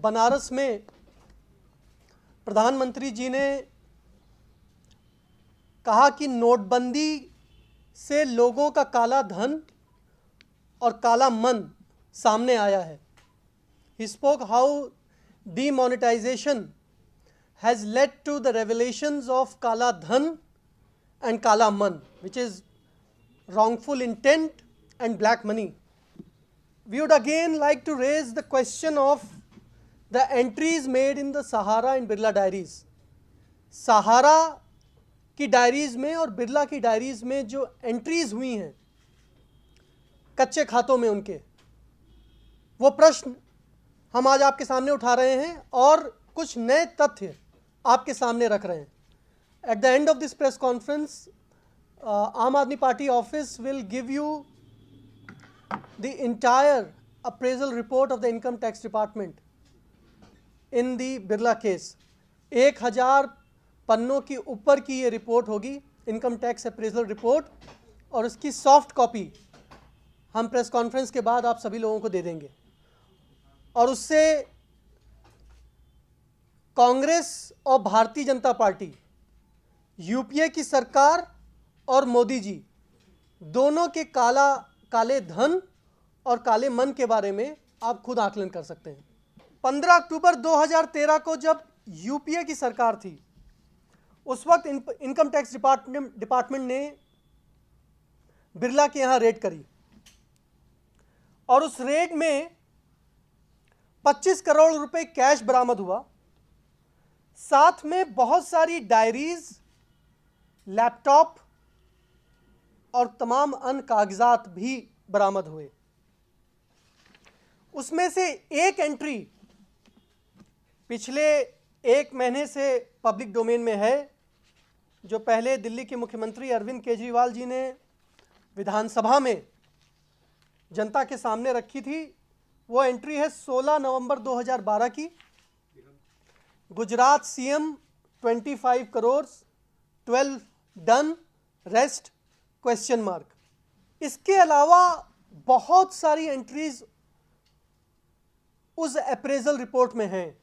बनारस में प्रधानमंत्री जी ने कहा कि नोटबंदी से लोगों का काला धन और काला मन सामने आया है. He spoke how demonetization has led to the revelations of kala dhan and kala man, which is wrongful intent and black money. We would again like to raise the question of the entries made in the Sahara and Birla diaries. सहारा की diaries में और बिरला की diaries में जो entries हुई हैं कच्चे खातों में उनके, वो प्रश्न हम आज आपके सामने उठा रहे हैं और कुछ नए तथ्य आपके सामने रख रहे हैं. At the end of this press conference, आम आदमी party office will give you the entire appraisal report of the income tax department in the Birla case. 1000 पन्नों की ऊपर की ये रिपोर्ट होगी, इनकम टैक्स अप्रेजल रिपोर्ट, और इसकी सॉफ्ट कॉपी हम प्रेस कॉन्फ्रेंस के बाद आप सभी लोगों को दे देंगे. और उससे कांग्रेस और भारतीय जनता पार्टी, यूपीए की सरकार और मोदी जी दोनों के काले धन और काले मन के बारे में आप खुद आकलन कर सकते हैं. 15 अक्टूबर 2013 को जब यूपीए की सरकार थी, उस वक्त इनकम टैक्स डिपार्टमेंट ने बिरला के यहां रेड करी और उस रेड में 25 करोड़ रुपए कैश बरामद हुआ. साथ में बहुत सारी डायरीज, लैपटॉप और तमाम अन्य कागजात भी बरामद हुए. उसमें से एक एंट्री पिछले 1 महीने से पब्लिक डोमेन में है, जो पहले दिल्ली के मुख्यमंत्री अरविंद केजरीवाल जी ने विधानसभा में जनता के सामने रखी थी. वो एंट्री है 16 नवंबर 2012 की. Gujarat CM 25 crore, 12 done, rest question mark. इसके अलावा बहुत सारी एंट्रीज उस अप्रेजल रिपोर्ट में हैं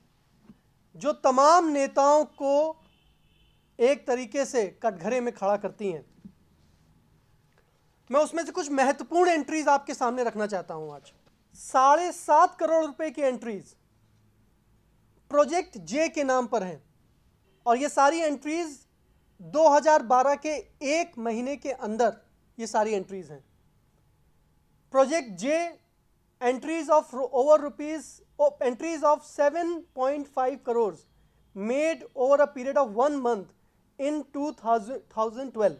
जो तमाम नेताओं को एक तरीके से कटघरे में खड़ा करती हैं. मैं उसमें से कुछ महत्वपूर्ण एंट्रीज आपके सामने रखना चाहता हूं आज. 7.5 करोड़ रुपए की एंट्रीज प्रोजेक्ट जे के नाम पर हैं और ये सारी एंट्रीज 2012 के 1 महीने के अंदर ये सारी एंट्रीज हैं. Project J entries of entries of 7.5 crore made over a period of 1 month in 2012.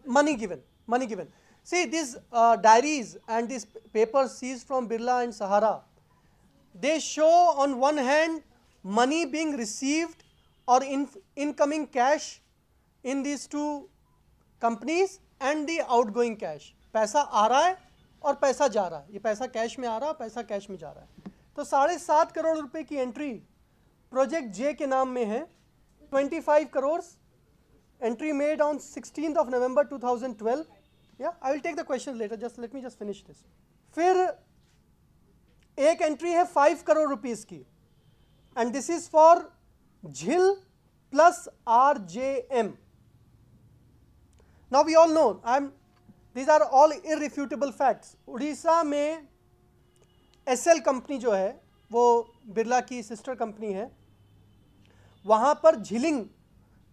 Money given. See, these diaries and these papers seized from Birla and Sahara, they show on one hand money being received or incoming cash in these two companies and the outgoing cash. पैसा आ रहा है और पैसा जा रहा है. ये पैसा कैश में आ रहा है, पैसा कैश में जा रहा है. तो 7.5 करोड़ रुपए की एंट्री प्रोजेक्ट जे के नाम में है. 25 crore entry made on 16th of November 2012. Yeah, I will take the questions later. Just let me just finish this. फिर एक एंट्री है 5 करोड़ रुपीस की, एंड दिस इज फॉर झिल plus RJM. Now we all know, these are all irrefutable facts. Orissa में SL company जो है, वो बिरला की सिस्टर कंपनी है, वहाँ पर झिलिंग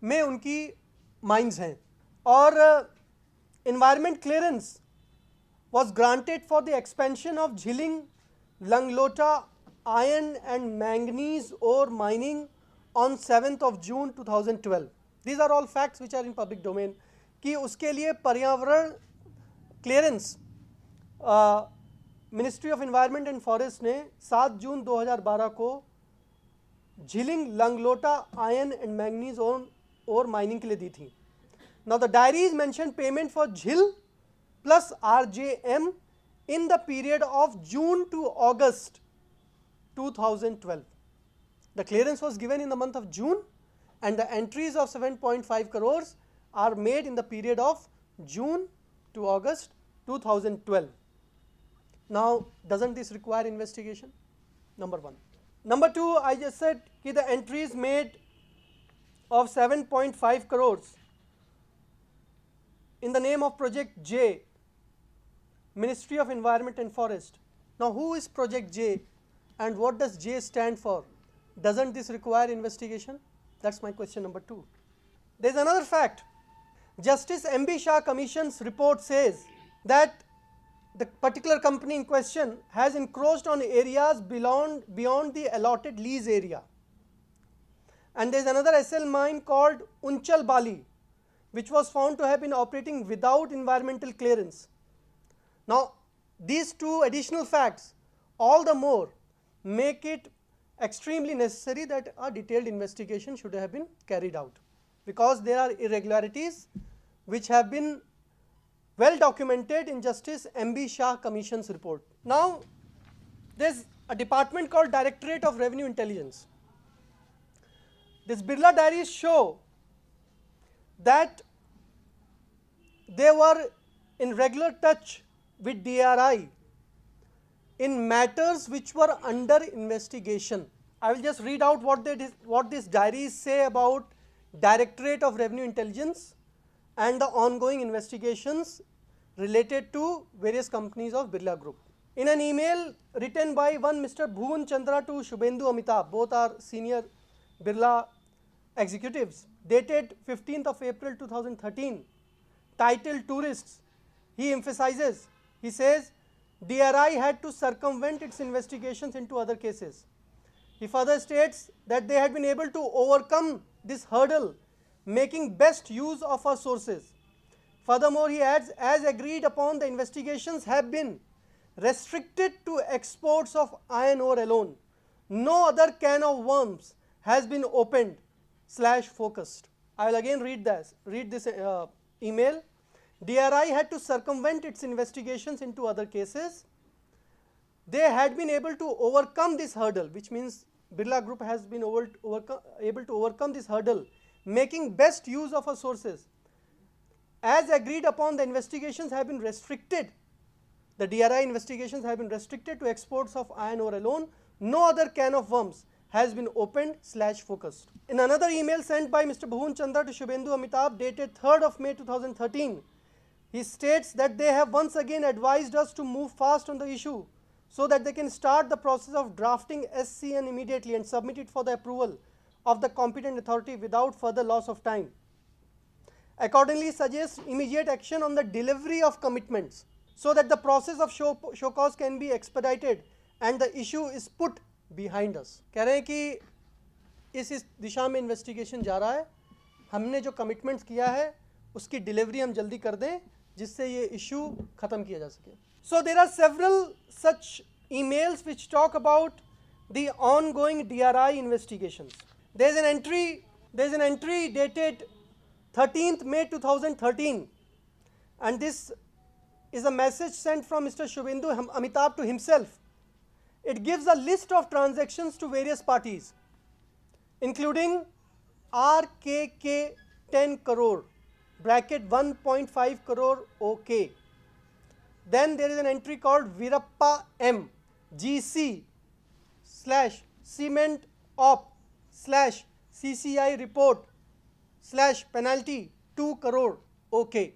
में उनकी माइंस हैं और environment clearance was granted for the expansion of Jhiling Langlota iron and manganese ore mining on 7th of June 2012. These are all facts which are in public domain. कि उसके लिए पर्यावरण clearance ministry of environment and forest ने 7 जून 2012 को Jhilling Langlota iron and manganese ore mining के लिए दी थी. Now the diaries mention payment for Jhil plus RJM in the period of June to August 2012. The clearance was given in the month of June and the entries of 7.5 crores are made in the period of June to August 2012. Now, doesn't this require investigation? Number one. Number 2, I just said कि the entries made of 7.5 crores in the name of Project J, Ministry of Environment and Forest. Now, who is Project J and what does J stand for? Doesn't this require investigation? That's my question number 2. There is another fact. Justice M.B. Shah Commission's report says that the particular company in question has encroached on areas beyond the allotted lease area. And there is another SL mine called Unchal Bali, which was found to have been operating without environmental clearance. Now, these two additional facts all the more make it extremely necessary that a detailed investigation should have been carried out, because there are irregularities which have been well documented in Justice M.B. Shah Commission's report. Now, there is a department called Directorate of Revenue Intelligence. This Birla diaries show that they were in regular touch with DRI in matters which were under investigation. I will just read out what these diaries say about Directorate of Revenue Intelligence and the ongoing investigations related to various companies of Birla Group. In an email written by one Mr. Bhuvan Chandra to Shubhendu Amitabh, both are senior Birla executives, dated 15th of April 2013, titled Tourists, he emphasizes, he says, DRI had to circumvent its investigations into other cases. He further states that they had been able to overcome this hurdle, making best use of our sources. Furthermore, he adds, as agreed upon, the investigations have been restricted to exports of iron ore alone. No other can of worms has been opened / focused. I will again read this email. DRI had to circumvent its investigations into other cases. They had been able to overcome this hurdle, which means Birla Group has been able to overcome this hurdle, making best use of our sources. As agreed upon, the investigations have been restricted. The DRI investigations have been restricted to exports of iron ore alone. No other can of worms has been opened / focused. In another email sent by Mr. Bhuvan Chandra to Shubhendu Amitabh, dated 3rd of May 2013, he states that they have once again advised us to move fast on the issue so that they can start the process of drafting SCN immediately and submit it for the approval of the competent authority without further loss of time. Accordingly, suggests immediate action on the delivery of commitments so that the process of show cause can be expedited and the issue is put behind us. कह रहे हैं कि इस दिशा में investigation जा रहा है, हमने जो कमिटमेंट्स किया है उसकी डिलीवरी हम जल्दी कर दें जिससे ये इशू खत्म किया जा सके. So there are several such emails which talk about the ongoing DRI investigations. There is an entry dated 13th May 2013, and this is a message sent from Mr. Shubhendu Amitabh to himself. It gives a list of transactions to various parties, including RKK 10 crore, bracket 1.5 crore OK. Then there is an entry called Virappa M, GC / Cement Op / CCI report / penalty 2 crore OK.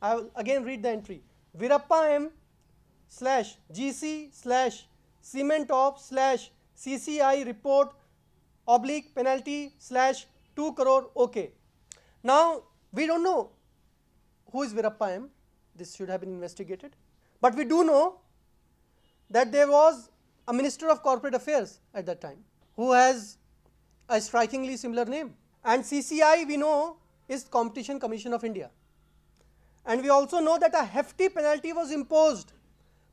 I will again read the entry. Virappa M / GC / Cement Op / CCI report / penalty / 2 crore OK. Now, we don't know who is Virappa M. This should have been investigated. But we do know that there was a Minister of Corporate Affairs at that time who has a strikingly similar name. And CCI, we know, is Competition Commission of India. And we also know that a hefty penalty was imposed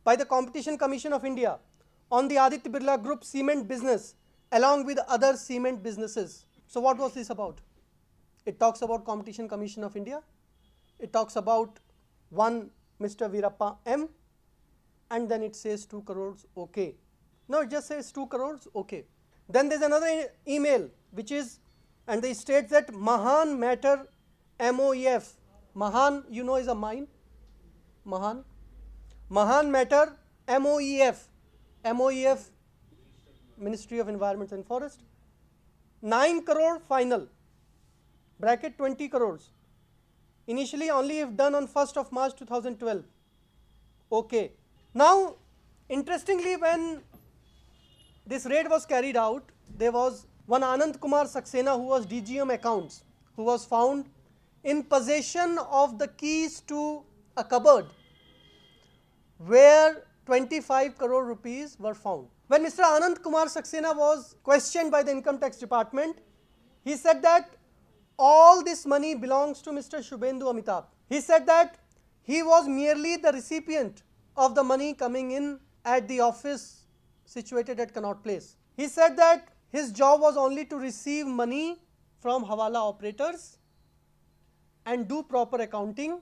by the Competition Commission of India on the Aditya Birla Group cement business along with other cement businesses. So what was this about? It talks about Competition Commission of India. It talks about one Mr. Virappa M, and then it says 2 crores OK. No, it just says 2 crores OK. Then there is another email which is, and they state that Mahan matter MOEF. Mahan, you know, is a mine. Mahan matter MOEF. MOEF Ministry of Environment and Forest. 9 crore final, bracket 20 crores. Initially only if done on 1st of March 2012. Okay. Now, interestingly, when this raid was carried out, there was one Anand Kumar Saxena, who was DGM accounts, who was found in possession of the keys to a cupboard where 25 crore rupees were found. When Mr. Anand Kumar Saxena was questioned by the Income Tax Department, he said that all this money belongs to Mr. Shubhendu Amitabh. He said that he was merely the recipient of the money coming in at the office situated at Connaught Place. He said that his job was only to receive money from Hawala operators and do proper accounting,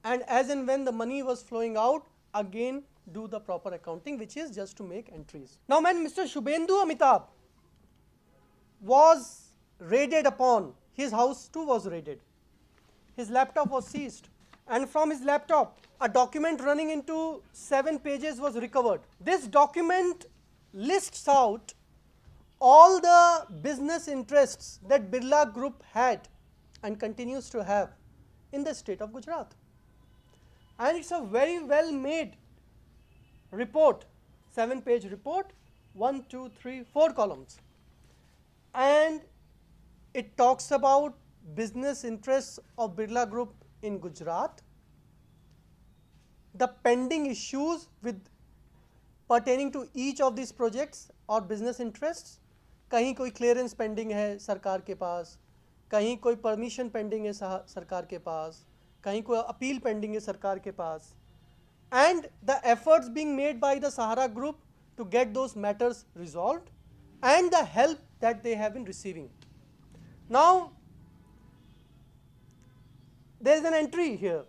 and as and when the money was flowing out, again do the proper accounting, which is just to make entries. Now, when Mr. Shubhendu Amitabh was raided upon, his house too was raided. His laptop was seized, and from his laptop a document running into 7 pages was recovered. This document lists out all the business interests that Birla Group had and continues to have in the state of Gujarat. And it's a very well made report, 7-page report, 1, 2, 3, 4 columns. And it talks about business interests of Birla Group in Gujarat, the pending issues with pertaining to each of these projects or business interests. कहीं कोई clearance pending है सरकार के पास, कहीं कोई permission pending है सरकार के पास, कहीं कोई अपील पेंडिंग है सरकार के पास, and the efforts being made by the Sahara Group to get those matters resolved and the help that they have been receiving. Now, there is an entry here,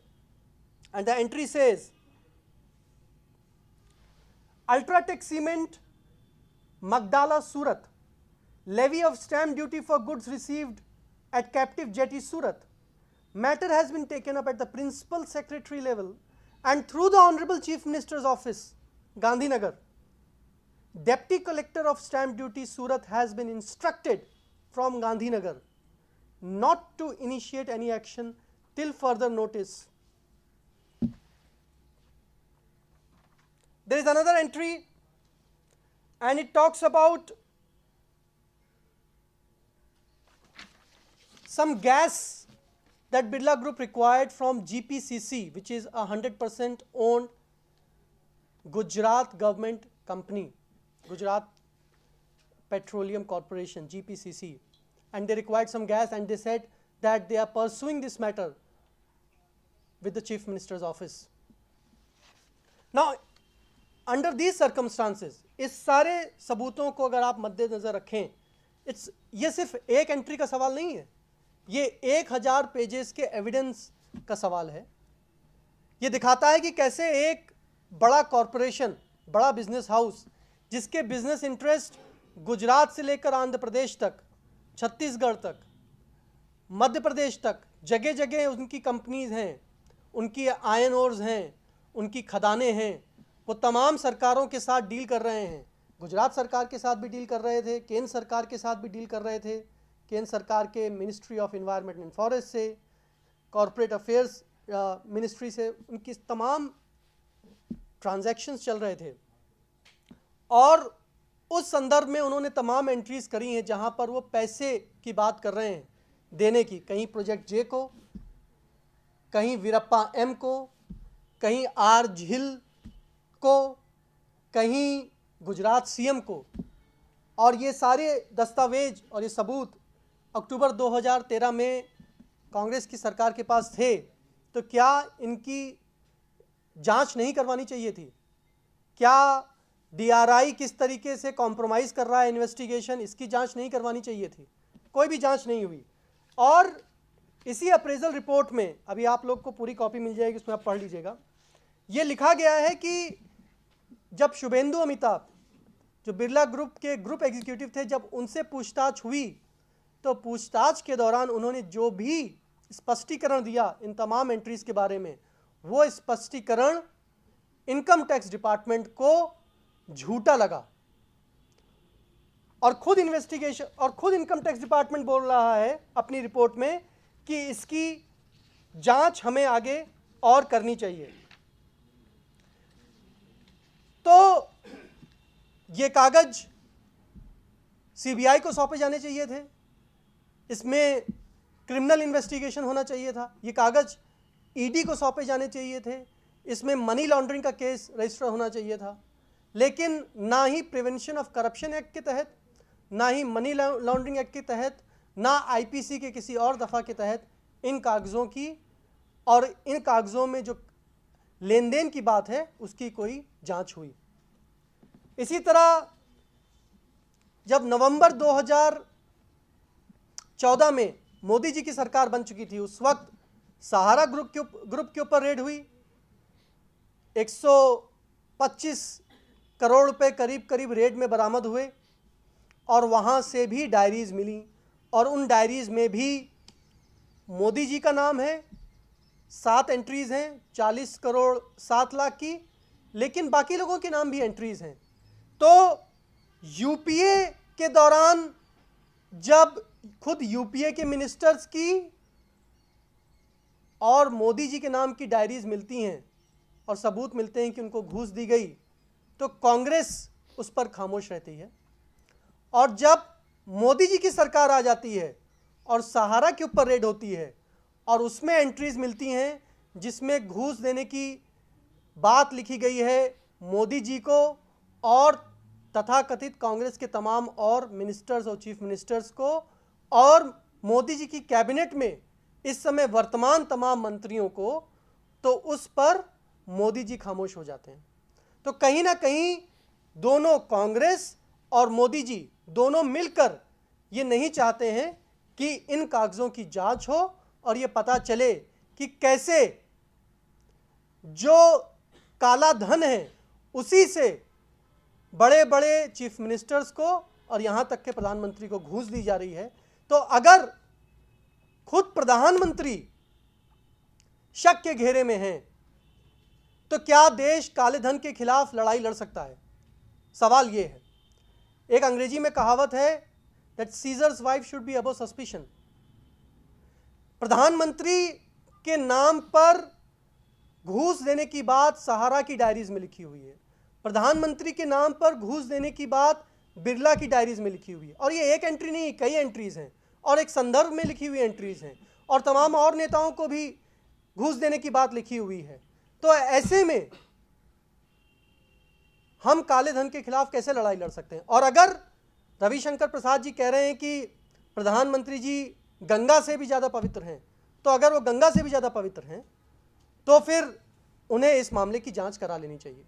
and the entry says, Ultratech Cement, Magdala, Surat, levy of stamp duty for goods received at captive jetty Surat. Matter has been taken up at the principal secretary level and through the Honorable Chief Minister's office, Gandhinagar. Deputy Collector of Stamp Duty Surat has been instructed from Gandhinagar not to initiate any action till further notice. There is another entry, and it talks about some gas that Birla Group required from GPCC, which is a 100% owned Gujarat government company, Gujarat Petroleum Corporation, GPCC, and they required some gas, and they said that they are pursuing this matter with the Chief Minister's office. Now, under these circumstances, इस सारे सबूतों को अगर आप मद्देनजर रखें, ये सिर्फ एक एंट्री का सवाल नहीं है, ये 1000 पेजेस के एविडेंस का सवाल है। ये दिखाता है कि कैसे एक बड़ा कॉरपोरेशन, बड़ा बिजनेस हाउस, जिसके बिजनेस इंटरेस्ट गुजरात से लेकर आंध्र प्रदेश तक, छत्तीसगढ़ तक, मध्य प्रदेश तक, जगह जगह उनकी कंपनीज हैं, उनकी आयरन ओर्स हैं, उनकी खदानें हैं, वो तमाम सरकारों के साथ डील कर रहे हैं। गुजरात सरकार के साथ भी डील कर रहे थे, केंद्र सरकार के साथ भी डील कर रहे थे, केंद्र सरकार के ministry of environment and forest से, कॉरपोरेट अफेयर्स मिनिस्ट्री से, उनकी तमाम ट्रांजैक्शंस चल रहे थे। और उस संदर्भ में उन्होंने तमाम एंट्रीज करी हैं जहां पर वो पैसे की बात कर रहे हैं देने की, कहीं प्रोजेक्ट जे को, कहीं वीरप्पा एम को, कहीं आर झील को, कहीं गुजरात सीएम को। और ये सारे दस्तावेज और ये सबूत अक्टूबर 2013 में कांग्रेस की सरकार के पास थे, तो क्या इनकी जांच नहीं करवानी चाहिए थी? क्या डीआरआई किस तरीके से कॉम्प्रोमाइज़ कर रहा है इन्वेस्टिगेशन, इसकी जांच नहीं करवानी चाहिए थी? कोई भी जांच नहीं हुई। और इसी अप्रेजल रिपोर्ट में, अभी आप लोग को पूरी कॉपी मिल जाएगी, उसमें आप पढ़ लीजिएगा, ये लिखा गया है कि जब शुभेंदु अमिताभ, जो बिरला ग्रुप के ग्रुप एग्जीक्यूटिव थे, जब उनसे पूछताछ हुई, तो पूछताछ के दौरान उन्होंने जो भी स्पष्टीकरण दिया इन तमाम एंट्रीज के बारे में, वो स्पष्टीकरण इनकम टैक्स डिपार्टमेंट को झूठा लगा। और खुद इन्वेस्टिगेशन और खुद इनकम टैक्स डिपार्टमेंट बोल रहा है अपनी रिपोर्ट में कि इसकी जांच हमें आगे और करनी चाहिए। तो ये कागज सीबीआई को सौंपे जाने चाहिए थे, इसमें क्रिमिनल इन्वेस्टिगेशन होना चाहिए था। ये कागज ईडी को सौंपे जाने चाहिए थे, इसमें मनी लॉन्ड्रिंग का केस रजिस्टर होना चाहिए था। लेकिन ना ही प्रिवेंशन ऑफ करप्शन एक्ट के तहत, ना ही मनी लॉन्ड्रिंग एक्ट के तहत, ना आईपीसी के किसी और दफ़ा के तहत इन कागज़ों की और इन कागज़ों में जो लेन देन की बात है उसकी कोई जांच हुई। इसी तरह जब नवंबर 2014 में मोदी जी की सरकार बन चुकी थी, उस वक्त सहारा ग्रुप के ऊपर रेड हुई। 125 करोड़ रुपए करीब रेड में बरामद हुए और वहाँ से भी डायरीज़ मिली और उन डायरीज़ में भी मोदी जी का नाम है, 7 एंट्रीज़ हैं 40 करोड़ 7 लाख की, लेकिन बाकी लोगों के नाम भी एंट्रीज़ हैं। तो यूपीए के दौरान जब खुद यूपीए के मिनिस्टर्स की और मोदी जी के नाम की डायरीज़ मिलती हैं और सबूत मिलते हैं कि उनको घूस दी गई, तो कांग्रेस उस पर खामोश रहती है। और जब मोदी जी की सरकार आ जाती है और सहारा के ऊपर रेड होती है और उसमें एंट्रीज मिलती हैं जिसमें घूस देने की बात लिखी गई है मोदी जी को और तथाकथित कांग्रेस के तमाम और मिनिस्टर्स और चीफ मिनिस्टर्स को और मोदी जी की कैबिनेट में इस समय वर्तमान तमाम मंत्रियों को, तो उस पर मोदी जी खामोश हो जाते हैं। तो कहीं ना कहीं दोनों कांग्रेस और मोदी जी दोनों मिलकर ये नहीं चाहते हैं कि इन कागज़ों की जांच हो और ये पता चले कि कैसे जो काला धन है उसी से बड़े बड़े चीफ मिनिस्टर्स को और यहाँ तक के प्रधानमंत्री को घूस दी जा रही है। तो अगर खुद प्रधानमंत्री शक के घेरे में हैं तो क्या देश काले धन के खिलाफ लड़ाई लड़ सकता है? सवाल ये है। एक अंग्रेजी में कहावत है that seizures wife should be above suspicion. प्रधानमंत्री के नाम पर घूस देने की बात सहारा की डायरीज में लिखी हुई है, प्रधानमंत्री के नाम पर घूस देने की बात बिरला की डायरीज में लिखी हुई है। और ये एक एंट्री नहीं, कई एंट्रीज हैं और एक संदर्भ में लिखी हुई एंट्रीज हैं और तमाम और नेताओं को भी घूस देने की बात लिखी हुई है। तो ऐसे में हम काले धन के खिलाफ कैसे लड़ाई लड़ सकते हैं? और अगर रविशंकर प्रसाद जी कह रहे हैं कि प्रधानमंत्री जी गंगा से भी ज़्यादा पवित्र हैं, तो अगर वो गंगा से भी ज़्यादा पवित्र हैं तो फिर उन्हें इस मामले की जांच करा लेनी चाहिए,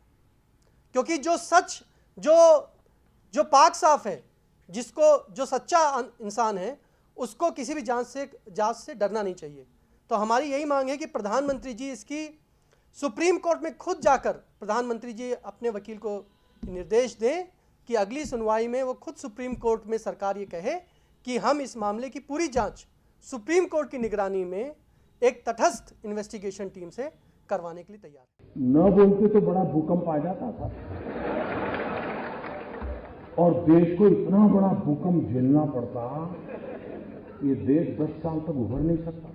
क्योंकि जो सच जो पाक साफ है, जो सच्चा इंसान है उसको किसी भी जांच से डरना नहीं चाहिए। तो हमारी यही मांग है कि प्रधानमंत्री जी इसकी सुप्रीम कोर्ट में खुद जाकर प्रधानमंत्री जी अपने वकील को निर्देश दें कि अगली सुनवाई में वो खुद सुप्रीम कोर्ट में सरकार ये कहे कि हम इस मामले की पूरी जांच सुप्रीम कोर्ट की निगरानी में एक तटस्थ इन्वेस्टिगेशन टीम से करवाने के लिए तैयार है। न बोलते तो बड़ा भूकंप आ जाता था और देश को इतना बड़ा भूकंप झेलना पड़ता, ये देश 10 साल तक उभर नहीं सकता।